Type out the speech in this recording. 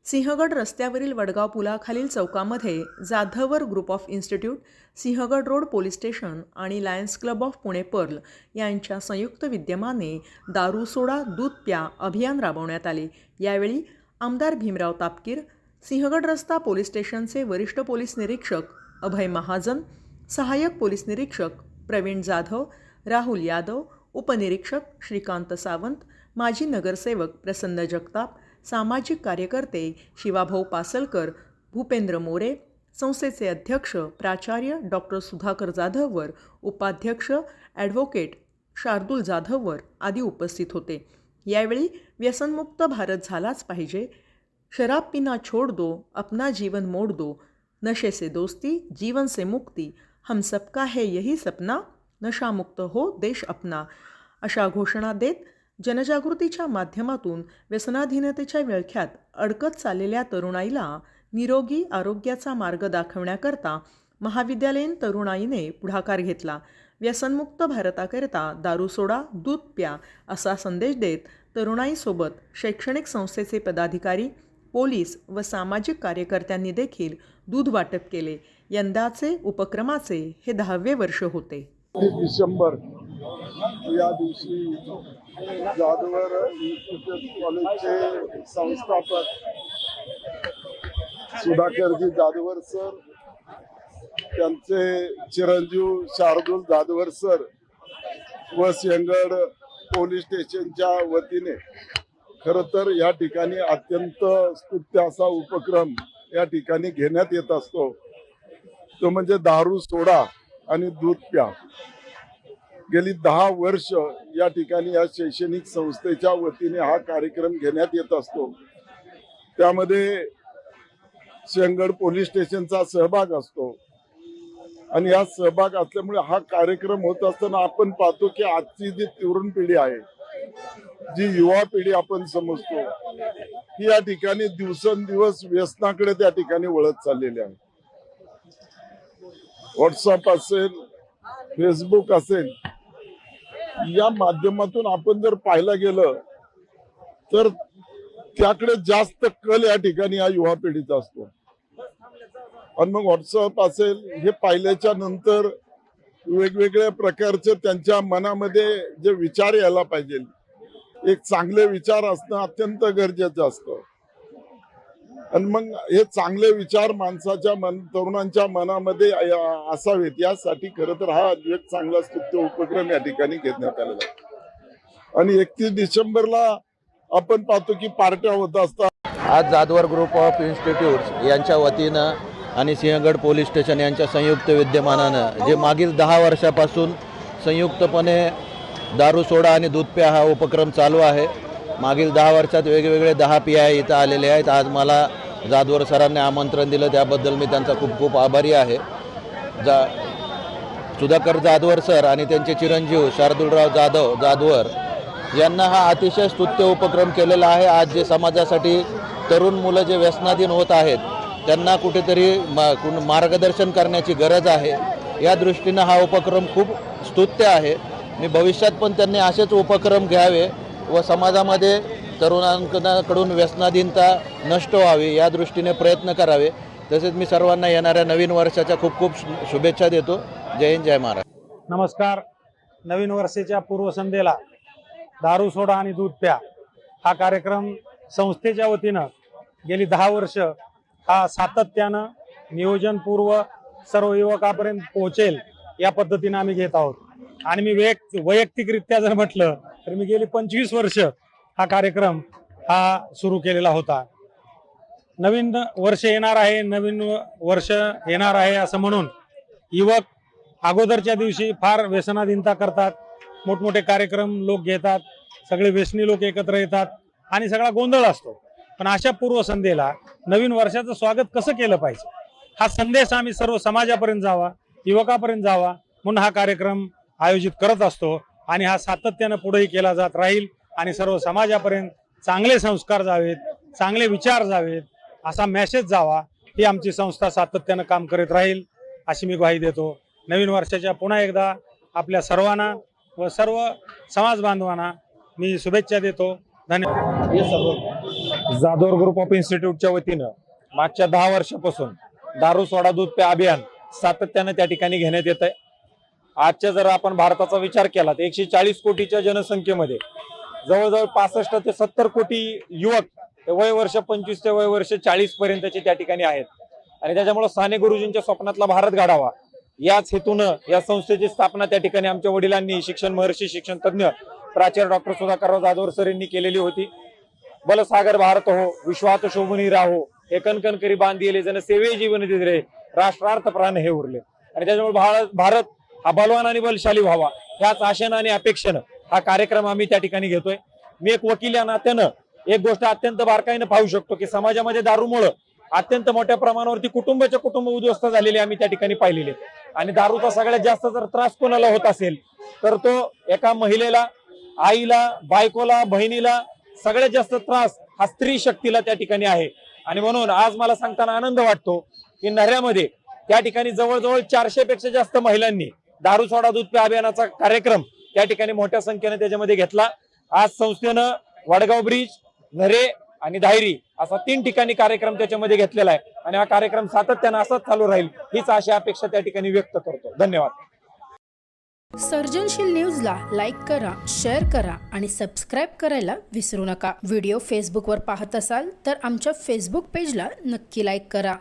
सिंहगड रस्त्यावरील वडगाव पुलाखालील चौकामध्ये Jadhavar group of institute, Sinhagad road police station आणि Lions club of Pune pearl यांच्या संयुक्त विद्यमाने दारू सोडा दूध प्या अभियान राबवण्यात आले। यावेळी आमदार भीमराव तापकीर, सिंहगड रस्ता पोलीस स्टेशनचे वरिष्ठ पोलीस निरीक्षक अभय महाजन, सहाय्यक पोलीस निरीक्षक प्रवीण जाधव, राहुल यादव, उपनिरीक्षक श्रीकांत सावंत, माजी नगरसेवक प्रसन्न जगताप, सामाजिक कार्यकर्ते शिवाभाऊ पासलकर, भूपेंद्र मोरे, संस्थेचे अध्यक्ष प्राचार्य डॉक्टर सुधाकर जाधववर, उपाध्यक्ष ॲडव्होकेट शार्दूल जाधववर आदी उपस्थित होते। यावेळी व्यसनमुक्त भारत झालाच पाहिजे, शराब पीना छोड़ दो, अपना जीवन मोड़ दो, नशे से दोस्ती, जीवन से मुक्ति, हम सबका है यही सपना, नशामुक्त हो देश अपना अशा घोषणा देत जनजागृतीच्या माध्यमातून व्यसनाधीनतेच्या विळख्यात अडकत चाललेल्या तरुणाईला निरोगी आरोग्याचा मार्ग दाखवण्याकरता महाविद्यालयीन तरुणाईने पुढाकार घेतला। व्यसनमुक्त भारताकरता दारू सोडा दूध प्या असा संदेश देत तरुणाईसोबत शैक्षणिक संस्थेचे पदाधिकारी, पोलीस व सामाजिक कार्यकर्त्यांनी देखील दूध वाटप केले। यंदाचे उपक्रमाचे हे 10वे वर्ष होते। डिसेंबर या दिवशी जाधवर इन्स्टिट्यूट कॉलेजचे संस्थापक सुधाकरजी जाधवर सर, त्यांचे चिरंजीव शार्दूल जाधवर सर व सिंहगड पोलीस स्टेशनच्या वतीने खरं तर या ठिकाणी अत्यंत स्तुत्य असा उपक्रम या ठिकाणी घेण्यात येत असतो, तो म्हणजे दारू सोडा आणि दूध प्या। गेली 10 वर्ष या ठिकाणी या शैक्षणिक संस्थेच्या वतीने हा कार्यक्रम घेण्यात येत असतो। त्यामध्ये सिंहगड पोलीस स्टेशनचा सहभाग असतो आणि या सहभाग असल्यामुळे हा कार्यक्रम होत असताना आपण पाहतो की आजची जी तरुण पिढी आहे, जी युवा पिढी आपण समजतो, ही या ठिकाणी दिवसेंदिवस व्यसनाकडे त्या ठिकाणी वळत चाललेली आहे। व्हॉट्सअप असेल, फेसबुक असेल, या माध्यमातून आपण जर पाहायला गेलं तर त्याकडे जास्त कल या ठिकाणी या युवा पिढीचा असतो। आणि मग व्हॉट्सअप असेल, हे पाहिल्याच्या नंतर वेगवेगळ्या प्रकारचे त्यांच्या मनामध्ये जे विचार यायला पाहिजे, एक चांगले विचार असणं अत्यंत गरजेचं असतं। आणि मग हे चांगले विचार माणसाच्या तरुणांच्या मनामध्ये असावेत, यासाठी खरं तर हा एक चांगला स्तुत्य उपक्रम या ठिकाणी घेण्यात आलेला आहे। आणि 31 डिसेंबरला आपण पाहतो की पार्ट्या होत असतात। आज जाधवर ग्रुप ऑफ इन्स्टिट्यूट्स यांच्या वतीनं आणि सिंहगड पोलीस स्टेशन यांच्या संयुक्त विद्यमानानं जे मागील 10 वर्षापासून संयुक्तपणे दारू सोडा आणि दूध प्या हा उपक्रम चालू आहे। मागील 10 वर्षात वेगवेगळे 10 PI इथं आलेले आहेत। आज मला जाधवर सरांनी आमंत्रण दिलं, त्याबद्दल मी त्यांचा खूप खूप आभारी आहे। सुधाकर जाधवर सर आणि त्यांचे चिरंजीव शार्दूलराव जाधवर यांना हा अतिशय स्तुत्य उपक्रम केलेला आहे। आज जे समाजासाठी तरुण मुलं जे व्यसनाधीन होत आहेत, त्यांना कुठेतरी मार्गदर्शन करण्याची गरज आहे। या दृष्टीनं हा उपक्रम खूप स्तुत्य आहे। मी भविष्यात पण त्यांनी असेच उपक्रम घ्यावे व समाजामध्ये तरुणांकडून व्यसनाधीनता नष्ट व्हावी या दृष्टीने प्रयत्न करावे। तसेच मी सर्वांना येणाऱ्या नवीन वर्षाच्या खूप खूप शुभेच्छा देतो। जय हिंद, जय महाराष्ट्र। नमस्कार। नवीन वर्षाच्या पूर्वसंध्येला दारू सोडा आणि दूध प्या हा कार्यक्रम संस्थेच्या वतीनं गेली 10 वर्ष हा सातत्यानं नियोजनपूर्व सर्व युवकांपर्यंत पोहोचेल या पद्धतीने आम्ही घेत आहोत। आणि मी वैयक्तिकरित्या जर म्हटलं तर मी गेली 25 वर्ष हा कार्यक्रम हा सुरू केलेला होता। नवीन वर्ष येणार आहे, नवीन वर्ष येणार आहे असं म्हणून युवक अगोदरच्या दिवशी फार व्यसनाधीनता करतात, मोठमोठे कार्यक्रम लोक घेतात, सगळे व्यसनी लोक एकत्र येतात आणि सगळा गोंधळ असतो। पण अशा पूर्वसंध्येला नवीन वर्षाचं स्वागत कसं केलं पाहिजे हा संदेश आम्ही सर्व समाजापर्यंत जावा, युवकापर्यंत जावा म्हणून हा कार्यक्रम आयोजित करत असतो। आणि हा सातत्यानं पुढेही केला जात राहील आणि सर्व समाजापर्यंत चांगले संस्कार जावेत, चांगले विचार जावेत, असा मेसेज जावा, ही आमची संस्था सातत्यानं काम करीत राहील अशी मी ग्वाही देतो। नवीन वर्षाच्या पुन्हा एकदा आपल्या सर्वांना व सर्व समाज बांधवांना मी शुभेच्छा देतो। धन्यवाद। जाधवर ग्रुप ऑफ इन्स्टिट्यूटच्या वतीनं मागच्या 10 वर्षापासून दारू सोडा दूध पे अभियान सातत्यानं त्या ठिकाणी घेण्यात येत आहे. आजच्या जर आपण भारताचा विचार केला तर 140 कोटीच्या जनसंख्येमध्ये जवळजवळ 65 ते 70 कोटी युवक वय वर्ष 25 ते वय वर्ष 40 पर्यंतचे त्या ठिकाणी आहेत. आणि त्याच्यामुळे साने गुरुजींच्या स्वप्नातला भारत घडावा याच हेतूनं या संस्थेची स्थापना त्या ठिकाणी आमच्या वडिलांनी शिक्षण महर्षी शिक्षण तज्ञ प्राचार्य डॉक्टर सुधाकरराव जाधवर सर यांनी केलेली होती. बल सागर भारत हो विश्वात शोभनी राहो हे कणकण करी बांधिले जन सेवे जीवन दिले राष्ट्रार्थ प्राण हे उरले. आणि त्याच्यामुळे भारत हा बलवान आणि बलशाली व्हावा ह्याच आशेनं आणि अपेक्षेनं हा कार्यक्रम आम्ही त्या ठिकाणी घेतोय. मी एक वकील या नात्यानं एक गोष्ट अत्यंत बारकाईनं पाहू शकतो की समाजामध्ये दारूमुळे अत्यंत मोठ्या प्रमाणावरती कुटुंबाचे कुटुंब उद्ध्वस्त झालेले आम्ही त्या ठिकाणी पाहिलेले. आणि दारूचा सगळ्यात जास्त जर त्रास कोणाला होत असेल तर तो एका महिलेला, आईला, बायकोला, बहिणीला सगळ्यात जास्त त्रास हा स्त्री शक्तीला त्या ठिकाणी आहे. आणि म्हणून आज मला सांगताना आनंद वाटतो की नऱ्यामध्ये त्या ठिकाणी जवळजवळ 400 पेक्षा जास्त महिलांनी दारू सोडा दूध पे अभियानाचा कार्यक्रम त्या ठिकाणी मोठ्या संख्येने त्याच्यामध्ये घेतला. आज संस्थेनं वडगाव ब्रिज, नरे आणि धायरी असा 3 ठिकाणी कार्यक्रम त्याच्यामध्ये घेतलेला आहे. आणि हा कार्यक्रम सातत्यानं असाच चालू राहील हीच अशी अपेक्षा त्या ठिकाणी व्यक्त करतो. धन्यवाद. सर्जनशील न्यूजला लाईक करा, शेअर करा आणि सबस्क्राईब करायला विसरू नका. व्हिडिओ फेसबुकवर पाहत असाल तर आमच्या फेसबुक पेजला नक्की लाईक करा.